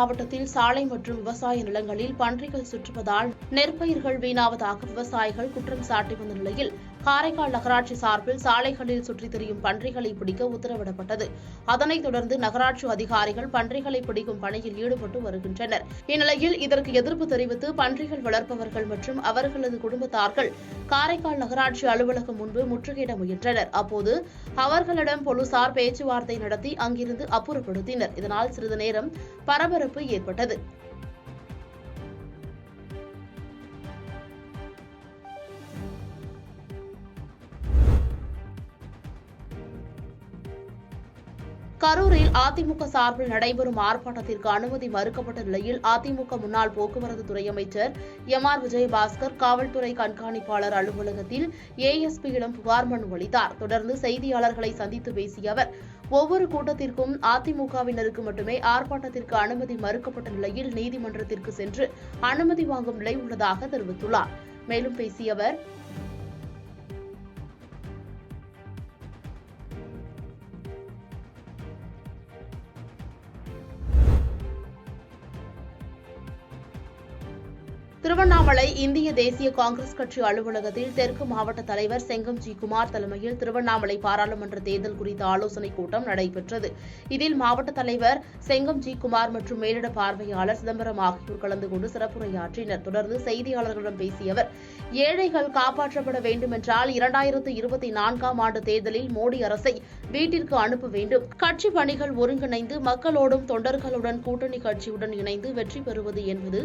மாவட்டத்தில் சாலை மற்றும் விவசாய நிலங்களில் பன்றிகள் சுற்றுவதால் நெற்பயிர்கள் வீணாவதாக விவசாயிகள் குற்றம் சாட்டி வந்த நிலையில் காரைக்கால் நகராட்சி சார்பில் சாலைகளில் சுற்றித் திரியும் பன்றிகளை பிடிக்க உத்தரவிடப்பட்டது. அதனைத் தொடர்ந்து நகராட்சி அதிகாரிகள் பன்றிகளை பிடிக்கும் பணியில் ஈடுபட்டு வருகின்றனர். இந்நிலையில் இதற்கு எதிர்ப்பு தெரிவித்து பன்றிகள் வளர்ப்பவர்கள் மற்றும் அவர்களது குடும்பத்தார்கள் காரைக்கால் நகராட்சி அலுவலகம் முன்பு முற்றுகையிட முயன்றனர். அப்போது அவர்களிடம் போலீசார் பேச்சுவார்த்தை நடத்தி அங்கிருந்து அப்புறப்படுத்தினர். இதனால் சிறிது நேரம் பரபரப்பு ஏற்பட்டது. கரூரில் அதிமுக சார்பில் நடைபெறும் ஆர்ப்பாட்டத்திற்கு அனுமதி மறுக்கப்பட்ட நிலையில் அதிமுக முன்னாள் போக்குவரத்து துறை அமைச்சர் எம்.ஆர். விஜயபாஸ்கர் காவல்துறை கண்காணிப்பாளர் அலுவலகத்தில் ஏஎஸ்பியிடம் புகார் மனு அளித்தார். தொடர்ந்து செய்தியாளர்களை சந்தித்து பேசிய அவர், ஒவ்வொரு கூட்டத்திற்கும் அதிமுகவினருக்கு மட்டுமே ஆர்ப்பாட்டத்திற்கு அனுமதி மறுக்கப்பட்ட நிலையில் நீதிமன்றத்திற்கு சென்று அனுமதி வாங்கும் நிலை உள்ளதாக தெரிவித்துள்ளார். மேலும் பேசிய அவர், திருவண்ணாமலை இந்திய தேசிய காங்கிரஸ் கட்சி அலுவலகத்தில் தெற்கு மாவட்ட தலைவர் செங்கம் ஜி. குமார் தலைமையில் திருவண்ணாமலை பாராளுமன்ற தேர்தல் குறித்த ஆலோசனைக் கூட்டம் நடைபெற்றது. இதில் மாவட்ட தலைவர் செங்கம் ஜி. குமார் மற்றும் மேலிட பார்வையாளர் சிதம்பரம் ஆகியோர் கலந்து கொண்டு சிறப்புரையாற்றினர். தொடர்ந்து செய்தியாளர்களிடம் பேசிய அவர், ஏழைகள் காப்பாற்றப்பட வேண்டுமென்றால் 2024ஆம் ஆண்டு தேர்தலில் மோடி அரசை வீட்டிற்கு அனுப்ப வேண்டும். கட்சி பணிகள் ஒருங்கிணைந்து மக்களோடும் தொண்டர்களுடன் கூட்டணி கட்சியுடன் இணைந்து வெற்றி பெறுவது என்பது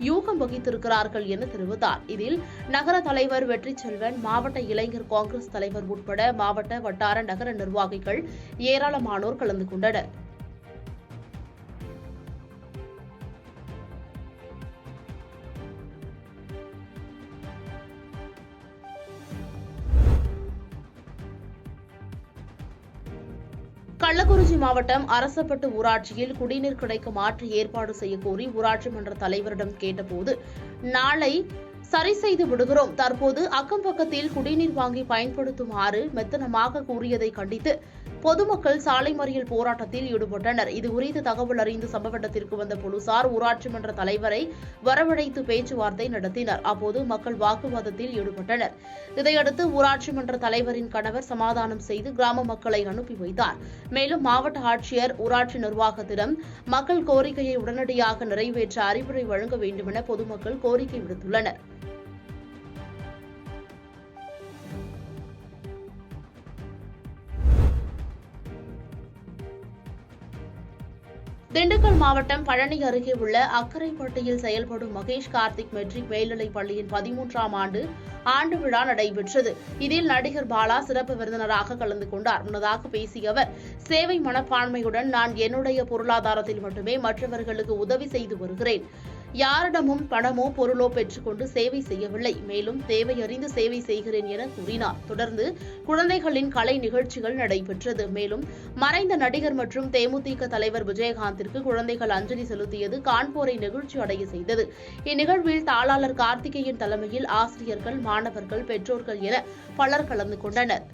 யூகம் வகித்திருக்கிறார்கள் என தெரிவித்தார். இதில் நகர தலைவர் வெற்றி செல்வன், மாவட்ட இளைஞர் காங்கிரஸ் தலைவர் உட்பட மாவட்ட, வட்டார, நகர நிர்வாகிகள் ஏராளமானோர் கலந்து கொண்டனர். கள்ளக்குறிச்சி மாவட்டம் அரசப்பட்டு ஊராட்சியில் குடிநீர் கிடைக்க மாற்று ஏற்பாடு செய்யக்கோரி ஊராட்சி மன்ற தலைவரிடம் கேட்டபோது, நாளை சரி செய்து விடுகிறோம், தற்போது அக்கம் பக்கத்தில் குடிநீர் வாங்கி பயன்படுத்துமாறு மெத்தனமாக கூறியதை கண்டித்து பொதுமக்கள் சாலை மறியல் போராட்டத்தில் ஈடுபட்டனர். இதுகுறித்து தகவல் அறிந்து சம்பவ இடத்திற்கு வந்த போலீசார் ஊராட்சி மன்ற தலைவரை வரவழைத்து பேச்சுவார்த்தை நடத்தினர். அப்போது மக்கள் வாக்குவாதத்தில் ஈடுபட்டனர். இதையடுத்து ஊராட்சி மன்ற தலைவரின் கணவர் சமாதானம் செய்து கிராம மக்களை அனுப்பி வைத்தார். மேலும் மாவட்ட ஆட்சியர் ஊராட்சி நிர்வாகத்திடம் மக்கள் கோரிக்கையை உடனடியாக நிறைவேற்ற அறிவுரை வழங்க வேண்டுமென பொதுமக்கள் கோரிக்கை விடுத்துள்ளனர். திண்டுக்கல் மாவட்டம் பழனி அருகே உள்ள அக்கரைப்பட்டியில் செயல்படும் மகேஷ் கார்த்திக் மெட்ரிக் மேல்நிலைப் பள்ளியின் 13ஆம் ஆண்டு விழா நடைபெற்றது. இதில் நடிகர் பாலா சிறப்பு விருந்தினராக கலந்து கொண்டார். முன்னதாக பேசிய அவர், சேவை மனப்பான்மையுடன் நான் என்னுடைய பொருளாதாரத்தில் மட்டுமே மற்றவர்களுக்கு உதவி செய்து வருகிறேன். யாரிடமும் பணமோ பொருளோ பெற்றுக்கொண்டு சேவை செய்யவில்லை. மேலும் தேவையறிந்து சேவை செய்கிறேன் என கூறினார். தொடர்ந்து குழந்தைகளின் கலை நிகழ்ச்சிகள் நடைபெற்றது. மேலும் மறைந்த நடிகர் மற்றும் தேமுதிக தலைவர் விஜயகாந்திற்கு குழந்தைகள் அஞ்சலி செலுத்தியது காண்போரை நெகிழ்ச்சி அடைய செய்தது. இந்நிகழ்வில் தாளாளர் கார்த்திகேயன் தலைமையில் ஆசிரியர்கள், மாணவர்கள், பெற்றோர்கள் என பலர் கலந்து கொண்டனர்.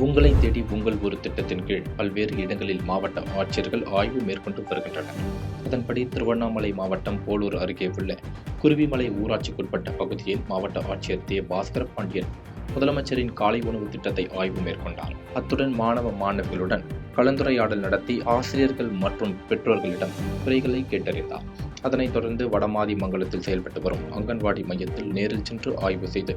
உங்களை தேடி உங்கள் ஒரு திட்டத்தின் கீழ் பல்வேறு இடங்களில் மாவட்ட ஆட்சியர்கள் ஆய்வு மேற்கொண்டு வருகின்றனர். அதன்படி திருவண்ணாமலை மாவட்டம் போலூர் அருகே உள்ள குருவிமலை ஊராட்சிக்குட்பட்ட பகுதியில் மாவட்ட ஆட்சியர் தே. பாஸ்கர பாண்டியன் முதலமைச்சரின் காலை உணவு திட்டத்தை ஆய்வு மேற்கொண்டார். அத்துடன் மாணவ மாணவிகளுடன் கலந்துரையாடல் நடத்தி ஆசிரியர்கள் மற்றும் பெற்றோர்களிடம் குறைகளை கேட்டறிந்தார். அதனைத் தொடர்ந்து வடமாதிமங்கலத்தில் செயல்பட்டு வரும் அங்கன்வாடி மையத்தில் நேரில் சென்று ஆய்வு செய்து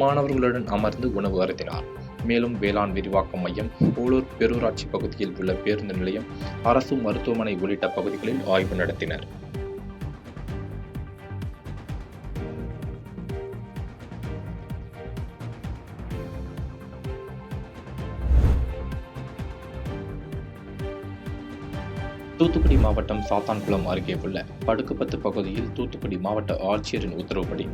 மாணவர்களுடன் அமர்ந்து உணவு அருந்தினார். மேலும் வேளாண் விரிவாக்க மையம், போலூர் பேரூராட்சி பகுதியில் உள்ள பேருந்து நிலையம், அரசு மருத்துவமனை உள்ளிட்ட பகுதிகளில் ஆய்வு நடத்தினர். தூத்துக்குடி மாவட்டம் சாத்தான்குளம் அருகே உள்ள படுக்குப்பத்து பகுதியில் தூத்துக்குடி மாவட்ட ஆட்சியரின் உத்தரவுப்படி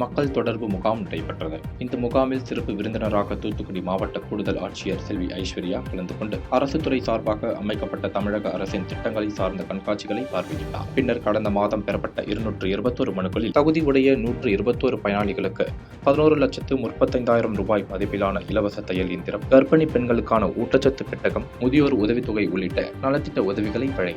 மக்கள் தொடர்பு முகாம் நடைபெற்றது. இந்த முகாமில் சிறப்பு விருந்தினராக தூத்துக்குடி மாவட்ட கூடுதல் ஆட்சியர் செல்வி ஐஸ்வர்யா கலந்து கொண்டு அரசு துறை சார்பாக அமைக்கப்பட்ட தமிழக அரசின் திட்டங்களை சார்ந்த கண்காட்சிகளை பார்வையிட்டார். பின்னர் கடந்த மாதம் பெறப்பட்ட 221 மனுக்களில் தகுதியுடைய 121 பயனாளிகளுக்கு 11,35,000 ரூபாய் மதிப்பிலான இலவச தையல் இயந்திரம், கர்ப்பிணி பெண்களுக்கான ஊட்டச்சத்து பெட்டகம், முதியோர் உதவித்தொகை உள்ளிட்ட நலத்திட்ட உதவிகளை வழங்கினார்.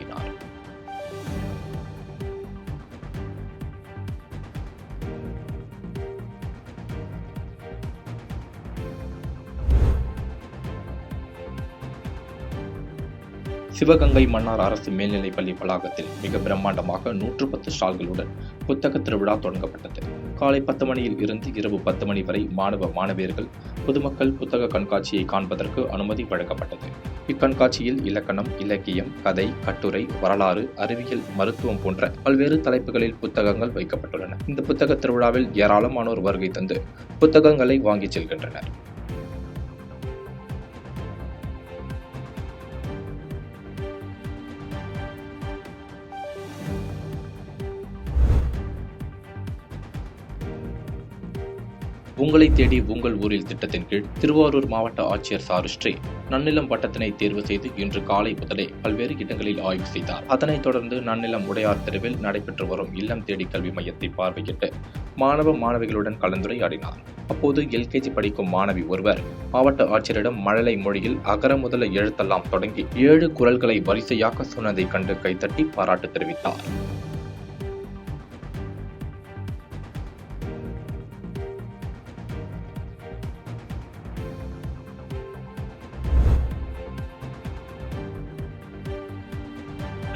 சிவகங்கை மன்னார் அரசு மேல்நிலைப்பள்ளி வளாகத்தில் மிக பிரம்மாண்டமாக 110 ஸ்டால்களுடன் புத்தக திருவிழா தொடங்கப்பட்டது. காலை 10 மணியில் இருந்து இரவு 10 மணி வரை மாணவ மாணவியர்கள் பொதுமக்கள் புத்தக கண்காட்சியை காண்பதற்கு அனுமதி வழங்கப்பட்டது. இக்கண்காட்சியில் இலக்கணம், இலக்கியம், கதை, கட்டுரை, வரலாறு, அறிவியல், மருத்துவம் போன்ற பல்வேறு தலைப்புகளில் புத்தகங்கள் வைக்கப்பட்டுள்ளன. இந்த புத்தக திருவிழாவில் ஏராளமானோர் வருகை தந்து புத்தகங்களை வாங்கிச் செல்கின்றனர். உங்களை தேடி உங்கள் ஊரில் திட்டத்தின் கீழ் திருவாரூர் மாவட்ட ஆட்சியர் சாருஸ்ரீ நன்னிலம் வட்டத்தினை தேர்வு செய்து இன்று காலை முதலே பல்வேறு இடங்களில் ஆய்வு செய்தார். அதனைத் தொடர்ந்து நன்னிலம் உடையார் தெருவில் நடைபெற்று வரும் இல்லம் தேடி கல்வி மையத்தை பார்வையிட்டு மாணவ மாணவிகளுடன் கலந்துரையாடினார். அப்போது LKG படிக்கும் மாணவி ஒருவர் மாவட்ட ஆட்சியரிடம் மழலை மொழியில் அகர முதல எழுத்தெல்லாம் தொடங்கி 7 குறள்களை வரிசையாக சொன்னதை கண்டு கைத்தட்டி பாராட்டு தெரிவித்தார்.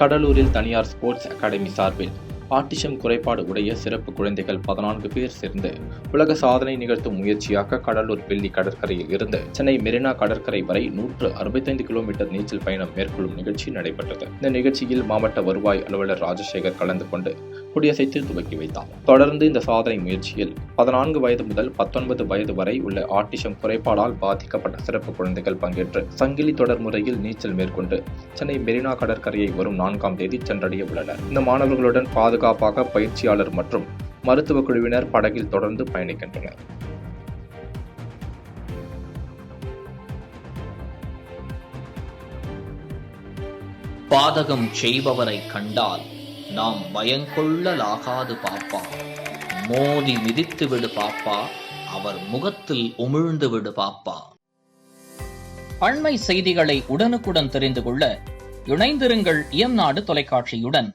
கடலூரில் தனியார் ஸ்போர்ட்ஸ் அகாடமி சார்பில் ஆட்டிசம் குறைபாடு உடைய சிறப்பு குழந்தைகள் 14 பேர் சேர்ந்து உலக சாதனை நிகழ்த்தும் முயற்சியாக கடலூர் வெள்ளி கடற்கரையில் இருந்து சென்னை மெரினா கடற்கரை வரை 165 கிலோமீட்டர் நீச்சல் பயணம் மேற்கொள்ளும் நிகழ்ச்சி நடைபெற்றது. இந்த நிகழ்ச்சியில் மாவட்ட வருவாய் அலுவலர் ராஜசேகர் கலந்து கொண்டு கொடியசைத்து துவக்கி வைத்தார். தொடர்ந்து இந்த சாதனை முயற்சியில் 14 வயது முதல் 19 வயது வரை உள்ள ஆட்டிசம் குறைபாடால் பாதிக்கப்பட்ட சிறப்பு குழந்தைகள் பங்கேற்று சங்கிலி தொடர் முறையில் நீச்சல் மேற்கொண்டு சென்னை மெரினா கடற்கரையை வரும் 4ஆம் தேதி சென்றடைய உள்ளனர். இந்த மாணவர்களுடன் பாதுகாப்பாக பயிற்சியாளர் மற்றும் மருத்துவ குழுவினர் படகில் தொடர்ந்து பயணிக்கின்றனர். பாதகம் செய்பவரை கண்டால் நாம் பயங்கொள்ளலாகாது பாப்பா, மோதி மிதித்து விடு பாப்பா, அவர் முகத்தில் உமிழ்ந்து விடு பாப்பா. அண்மை செய்திகளை உடனுக்குடன் தெரிந்து கொள்ள இணைந்திருங்கள் இயம்நாடு தொலைக்காட்சியுடன்.